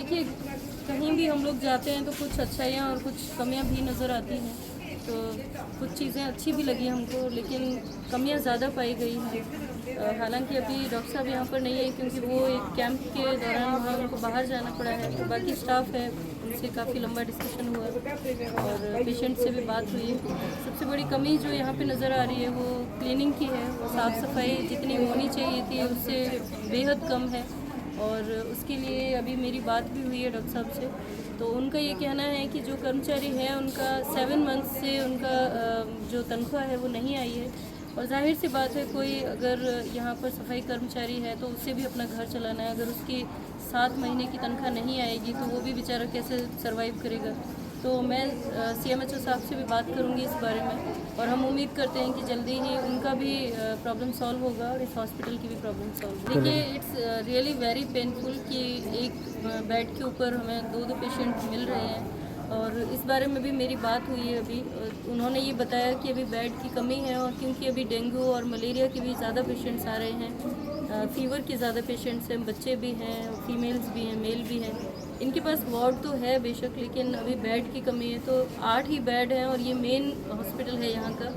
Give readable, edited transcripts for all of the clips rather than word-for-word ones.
देखिए, कहीं भी हम लोग जाते हैं तो कुछ अच्छाइयाँ और कुछ कमियाँ भी नज़र आती हैं। तो कुछ चीज़ें अच्छी भी लगी हमको, लेकिन कमियाँ ज़्यादा पाई गई हैं। हालांकि अभी डॉक्टर साहब यहाँ पर नहीं है, क्योंकि वो एक कैंप के दौरान वहाँ उनको बाहर जाना पड़ा है। तो बाकी स्टाफ है, उनसे काफ़ी लंबा डिस्कशन हुआ और पेशेंट से भी बात हुई है। सबसे बड़ी कमी जो यहाँ पे नज़र आ रही है वो क्लीनिंग की है। साफ़ सफाई जितनी होनी चाहिए थी उससे बेहद कम है, और उसके लिए अभी मेरी बात भी हुई है डॉक्टर साहब से। तो उनका ये कहना है कि जो कर्मचारी हैं उनका 7 मंथ से उनका जो तनख्वाह है वो नहीं आई है। और जाहिर सी बात है, कोई अगर यहाँ पर सफाई कर्मचारी है तो उससे भी अपना घर चलाना है। अगर उसकी 7 महीने की तनख्वाह नहीं आएगी तो वो भी बेचारा कैसे सर्वाइव करेगा। तो मैं CMHO साहब से भी बात करूंगी इस बारे में, और हम उम्मीद करते हैं कि जल्दी ही उनका भी प्रॉब्लम सॉल्व होगा और इस हॉस्पिटल की भी प्रॉब्लम सॉल्व। देखिए, इट्स रियली वेरी पेनफुल कि एक बेड के ऊपर हमें दो पेशेंट मिल रहे हैं, और इस बारे में भी मेरी बात हुई है अभी। उन्होंने ये बताया कि अभी बेड की कमी है, और क्योंकि अभी डेंगू और मलेरिया के भी ज़्यादा पेशेंट्स आ रहे हैं, फीवर के ज़्यादा पेशेंट्स हैं, बच्चे भी हैं, फीमेल्स भी हैं, मेल भी हैं। इनके पास वार्ड तो है बेशक, लेकिन अभी बेड की कमी है। तो 8 ही बेड हैं और ये मेन हॉस्पिटल है यहाँ का।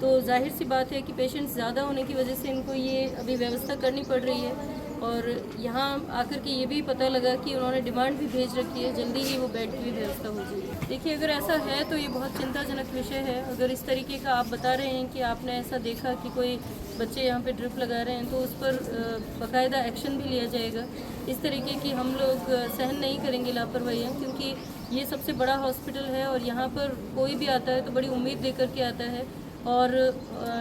तो जाहिर सी बात है कि पेशेंट्स ज़्यादा होने की वजह से इनको ये अभी व्यवस्था करनी पड़ रही है। और यहाँ आकर के ये भी पता लगा कि उन्होंने डिमांड भी भेज रखी है, जल्दी ही वो बेड की भी व्यवस्था हो जाएगी। देखिए, अगर ऐसा है तो ये बहुत चिंताजनक विषय है। अगर इस तरीके का आप बता रहे हैं कि आपने ऐसा देखा कि कोई बच्चे यहाँ पे ड्रिप लगा रहे हैं, तो उस पर बाकायदा एक्शन भी लिया जाएगा। इस तरीके की हम लोग सहन नहीं करेंगे लापरवाहियाँ, क्योंकि ये सबसे बड़ा हॉस्पिटल है और यहाँ पर कोई भी आता है तो बड़ी उम्मीद देकर के आता है। और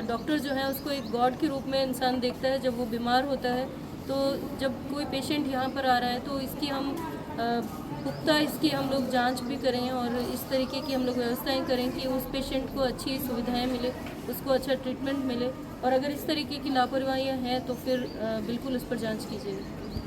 डॉक्टर जो है उसको एक गॉड के रूप में इंसान देखता है जब वो बीमार होता है। तो जब कोई पेशेंट यहाँ पर आ रहा है तो इसकी हम पुख्ता इसकी हम लोग जांच भी करें, और इस तरीके की हम लोग व्यवस्थाएं करें कि उस पेशेंट को अच्छी सुविधाएं मिले, उसको अच्छा ट्रीटमेंट मिले। और अगर इस तरीके की लापरवाहियाँ हैं तो फिर बिल्कुल उस पर जांच कीजिएगा।